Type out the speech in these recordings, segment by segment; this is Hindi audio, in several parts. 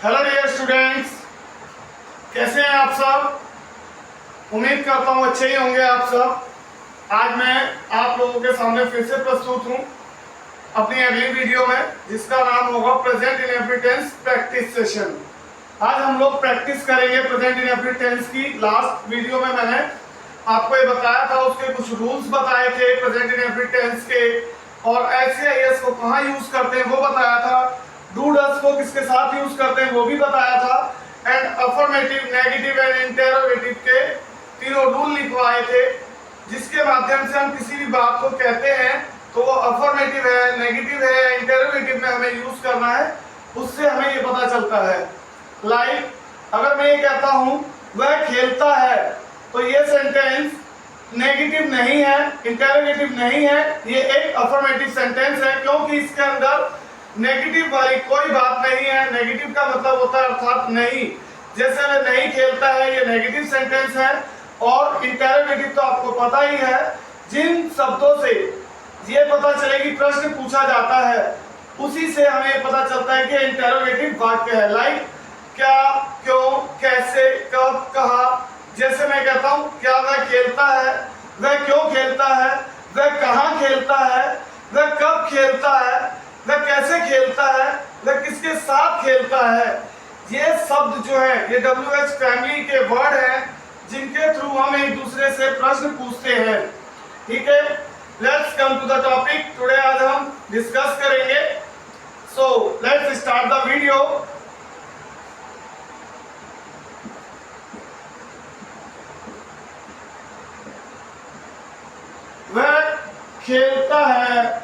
हेलो डियर स्टूडेंट्स, कैसे हैं आप सब। उम्मीद करता हूँ अच्छे ही होंगे आप सब। आज मैं आप लोगों के सामने फिर से प्रस्तुत हूँ अपनी अगली वीडियो में, जिसका नाम होगा present indefinite tense practice session. आज हम लोग प्रैक्टिस करेंगे प्रेजेंट इनडेफिनिट टेंस की। लास्ट वीडियो में मैंने आपको ये बताया था, उसके कुछ रूल्स बताए थे प्रेजेंट इनडेफिनिट टेंस के, और एस को कहाँ यूज करते हैं वो बताया था, डू डस को किसके साथ यूज करते हैं वो भी बताया था, and affirmative, negative and interrogative के तीनों रूल लिखवाए थे, जिसके माध्यम से हम किसी भी बात को कहते हैं तो वो अफर्मेटिव है, नेगेटिव है, इंटेरोगेटिव में हमें यूज करना है, उससे हमें ये पता चलता है। लाइक अगर मैं ये कहता हूं वह खेलता है, तो ये सेंटेंस नेगेटिव नहीं है, इंटेरोगेटिव नहीं है, ये एक अफर्मेटिव सेंटेंस है, क्योंकि इसके अंदर नेगेटिव वाली कोई बात नहीं है। नेगेटिव का मतलब होता है अर्थात नहीं। जैसे वह नहीं खेलता है, ये नेगेटिव सेंटेंस है, और इंटेरोगेटिव तो आपको पता ही है, जिन शब्दों से ये पता चले कि प्रश्न पूछा जाता है, उसी से हमें पता चलता है कि इंटेरोगेटिव वाक्य है। लाइक क्या, क्यों, कैसे, कब, कहा। जैसे मैं कहता हूं क्या वह खेलता है, वह क्यों खेलता है, वह कहाँ खेलता है, वह कब खेलता है, वह कैसे खेलता है, वह किसके साथ खेलता है। ये शब्द जो है ये WH फैमिली के वर्ड हैं, जिनके थ्रू हम एक दूसरे से प्रश्न पूछते हैं। ठीक है, let's come to the topic. Today आज हम डिस्कस करेंगे। So let's start the video. वह खेलता है,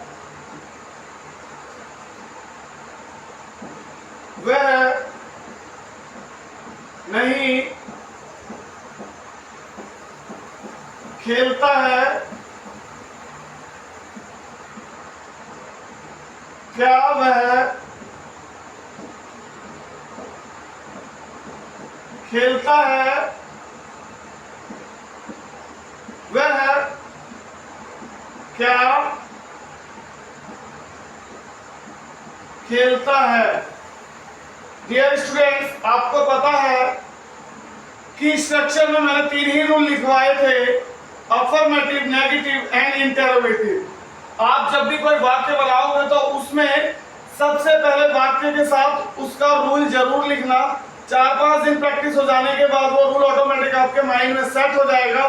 वह नहीं खेलता है, क्या वह खेलता है, वह क्या खेलता है। डियर स्टूडेंट्स, आपको पता है कि स्ट्रक्चर में मैंने 3 ही रूल लिखवाए थे, अफर्मेटिव, नेगेटिव एंड इंटेरोगेटिव। आप जब भी कोई वाक्य बनाओगे तो उसमें सबसे पहले वाक्य के साथ उसका रूल जरूर लिखना। 4-5 दिन प्रैक्टिस हो जाने के बाद वो रूल ऑटोमेटिक आपके माइंड में सेट हो जाएगा,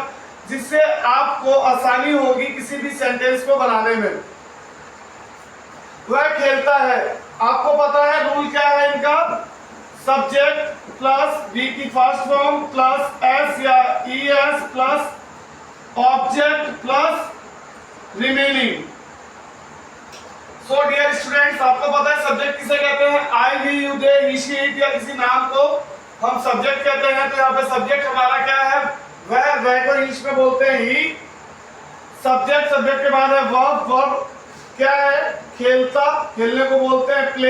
जिससे आपको आसानी होगी किसी भी सेंटेंस को बनाने में। वह खेलता है, आपको पता है रूल क्या है इनका, सब्जेक्ट प्लस बी की फर्स्ट फॉर्म प्लस एस या ES plus object plus remaining. So dear students, आपको पता है सब्जेक्ट किसे कहते हैं, I, we, you, they, he, she, it या किसी नाम को हम सब्जेक्ट कहते हैं। तो यहाँ पे सब्जेक्ट हमारा क्या है, वह को इंग्लिश में बोलते हैं ही। सब्जेक्ट, सब्जेक्ट के बाद है वर्ब, वर्ब क्या है, खेलता, खेलने को बोलते हैं प्ले।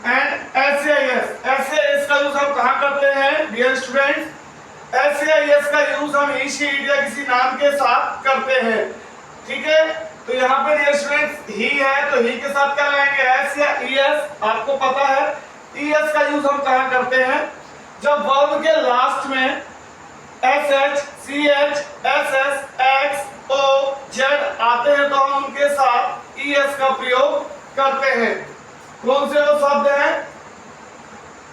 एंड एस का यूज हम कहाँ करते हैं डियर स्टूडेंट्स, एस का यूज हम ही, शी, इट या किसी नाम के साथ करते हैं। ठीक है, तो यहाँ पे डियर स्टूडेंट्स ही है, तो ही के साथ क्या लगाएंगे, एस या ईएस। आपको पता है ईएस का यूज हम कहाँ करते हैं, जब वर्ब के लास्ट में SH, CH, SS, X, O, Z आते हैं तो हम उनके साथ ES का प्रयोग करते हैं। कौन से वो शब्द हैं,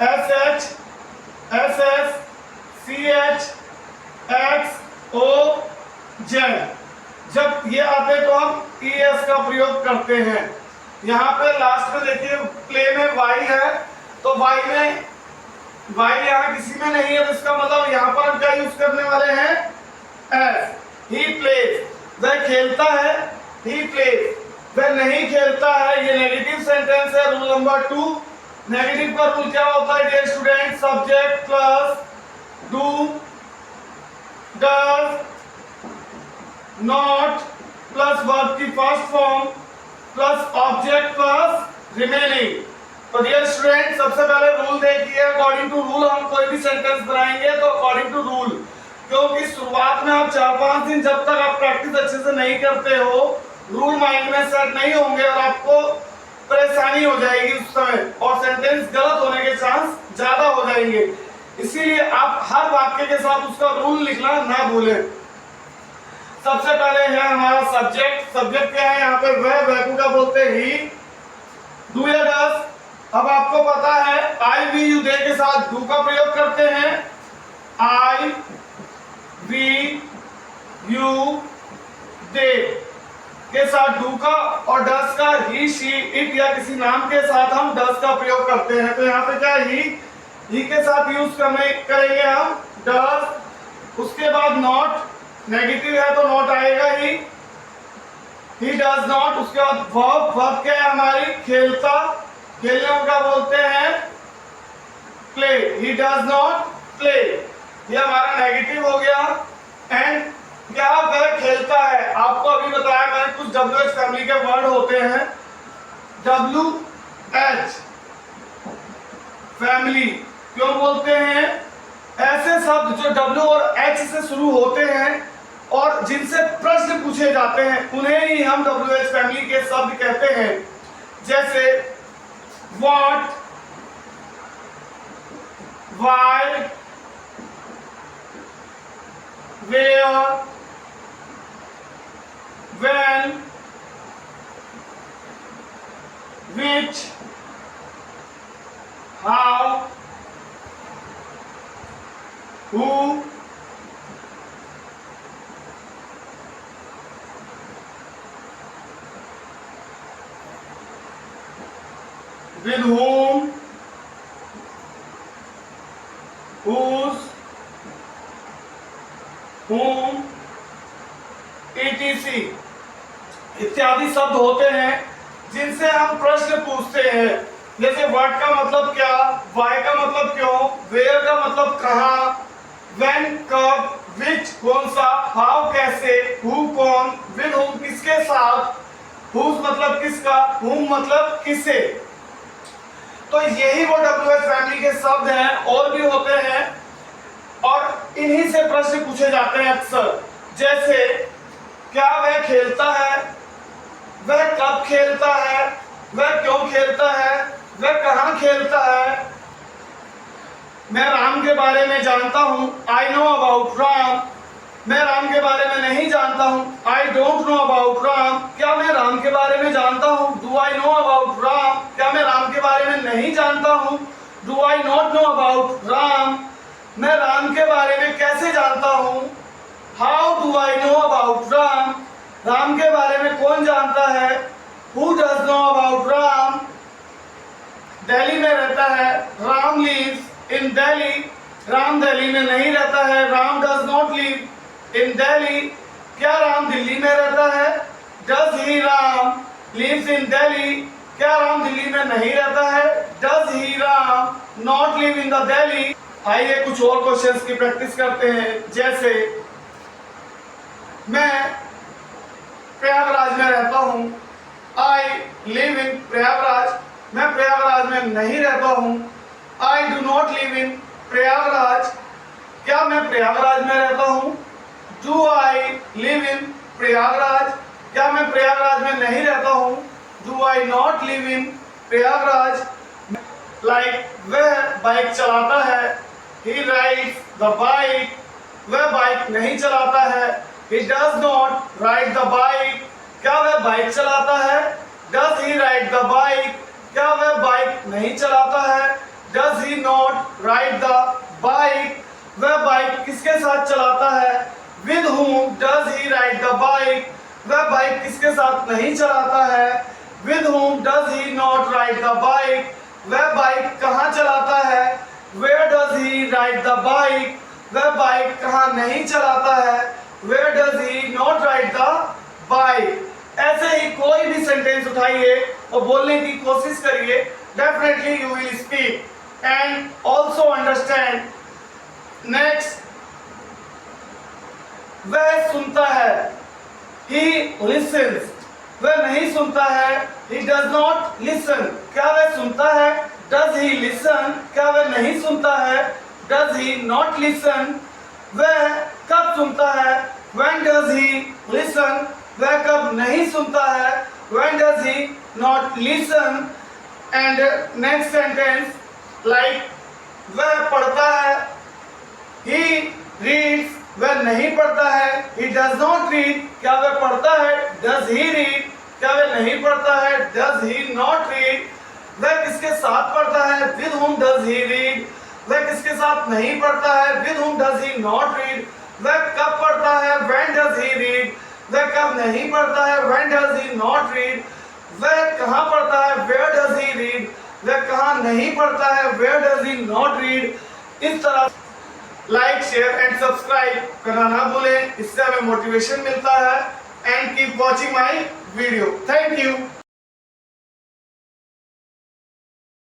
SH, SS, CH, X, O, Z। जब ये आते हैं तो हम ES का प्रयोग करते हैं। यहाँ पे लास्ट में देखिए प्ले में Y है, तो Y में वाई यहाँ किसी में नहीं है, तो इसका मतलब यहाँ पर हम क्या यूज करने वाले हैं, एस। ही प्लेज, वह खेलता है, ही प्लेज। वह नहीं खेलता है, ये नेगेटिव सेंटेंस है। रूल नंबर 2, नेगेटिव का रूल क्या होता है dear student, subject plus do, does, not plus verb की first form plus object plus remaining. तो डियर स्टूडेंट, सबसे पहले रूल देखिए। अकॉर्डिंग टू रूल हम कोई भी सेंटेंस बनाएंगे तो अकॉर्डिंग टू रूल, क्योंकि शुरुआत में आप 4-5 दिन जब तक आप प्रैक्टिस अच्छे से नहीं करते हो, रूल माइंड में सेट नहीं होंगे और आपको परेशानी हो जाएगी उस समय और सेंटेंस गलत होने के चांस ज्यादा हो जाएंगे। इसीलिए आप हर वाक्य के साथ उसका रूल लिखना ना भूलें। सबसे पहले है हमारा सब्जेक्ट। सब्जेक्ट क्या है यहाँ पे? वह को क्या बोलते हैं? ही, डू या डस। अब आपको पता है आई वी यू दे के साथ डू का प्रयोग करते हैं। आई वी यू दे के साथ डू का और डस का ही शी इट या किसी नाम के साथ हम डस का प्रयोग करते हैं। तो यहाँ पे क्या ही के साथ यूज करेंगे हम डस। उसके बाद नॉट, नेगेटिव है तो नॉट आएगा ही डज नॉट। उसके बाद वर्ब क्या है हमारी? खेलता, खेलने को क्या बोलते हैं? Play. He does not play, ये हमारा नेगेटिव हो गया। एंड क्या वह खेलता है? आपको अभी बताया मैंने कुछ WH फैमिली के वर्ड होते हैं। WH फैमिली क्यों बोलते हैं? ऐसे शब्द जो W और H से शुरू होते हैं और जिनसे प्रश्न पूछे जाते हैं उन्हें ही हम WH फैमिली के शब्द कहते हैं। जैसे what, why, where, when, which, how, who, with whom, whose, whom, etc इत्यादि शब्द होते हैं जिनसे हम प्रश्न पूछते हैं। जैसे व्हाट का मतलब क्या, व्हाई का मतलब क्यों, वेयर का मतलब कहाँ, व्हेन कब, विच कौन सा, हाउ कैसे, हु कौन, विद हुम किसके साथ, हुज मतलब किसका, हुम मतलब किसे। तो यही वो WH फैमिली के शब्द हैं। और भी होते हैं और इन्हीं से प्रश्न पूछे जाते हैं अक्सर। जैसे क्या वह खेलता है, वह कब खेलता है, वह क्यों खेलता है, वह कहाँ खेलता है। मैं राम के बारे में जानता हूँ, आई नो अबाउट राम। मैं राम के बारे में नहीं जानता हूँ, I don't know about Ram. क्या मैं राम के बारे में जानता हूँ? Do I know about Ram. क्या मैं राम के बारे में नहीं जानता हूँ? Do I not know about Ram. मैं राम के बारे में कैसे जानता हूँ? How do I know about Ram. Ram के बारे में कौन जानता है? Who does know about Ram. Delhi में रहता है, राम लिव्स इन दिल्ली। राम दिल्ली में नहीं रहता है, Ram does not live in Delhi. क्या राम दिल्ली में रहता है? Does he Ram lives in Delhi. क्या राम दिल्ली में नहीं रहता है? Does he Ram not live in the Delhi. आइए कुछ और क्वेश्चंस की प्रैक्टिस करते हैं। जैसे मैं प्रयागराज में रहता हूँ, आई लिव इन प्रयागराज। मैं प्रयागराज में नहीं रहता हूँ, आई डू नॉट लिव इन प्रयागराज। क्या मैं प्रयागराज में रहता हूँ? Do I live in Prayagraj. क्या मैं प्रयागराज में नहीं रहता हूँ? Do I not live in Prayagraj. Like वह बाइक चलाता है, ही राइड्स द बाइक। वह बाइक नहीं चलाता है, he does not ride the bike। क्या वह बाइक चलाता है? does he ride the bike। क्या वह बाइक नहीं चलाता है? does he not ride the bike। वह बाइक किसके साथ चलाता है? with whom does he ride the bike। वह बाइक किसके साथ नहीं चलाता है? with whom does he not ride the bike। वह बाइक कहाँ चलाता है? where does he ride the bike। वह बाइक कहाँ नहीं चलाता है? Where does he not ride the bike। ऐसे ही कोई भी सेंटेंस उठाइए और बोलने की कोशिश करिए। Definitely you will speak and also understand। Next, वह सुनता है, he listens। वह नहीं सुनता है, he does not listen। क्या वह सुनता है? Does he listen। क्या वह नहीं सुनता है? Does he not listen। वह कब सुनता है? When does he listen। वह कब नहीं सुनता है? when does he not listen? And next sentence, like वह पढ़ता है, he reads, वह नहीं पढ़ता है, he does not read, क्या वह पढ़ता है, does he read, क्या वह नहीं पढ़ता है, does he not read, वह किसके साथ पढ़ता है, with whom does he read, वह किसके साथ नहीं पढ़ता है, with whom does he not read, वह कब पढ़ता है, when does he read, वह कब नहीं पढ़ता है, when does he not read, वह कहाँ पढ़ता है, where does he read, वह कहाँ नहीं पढ़ता है, where does he not read। इस तरह लाइक शेयर एंड सब्सक्राइब करना ना भूलें, इससे हमें मोटिवेशन मिलता है। And keep watching my video. Thank you.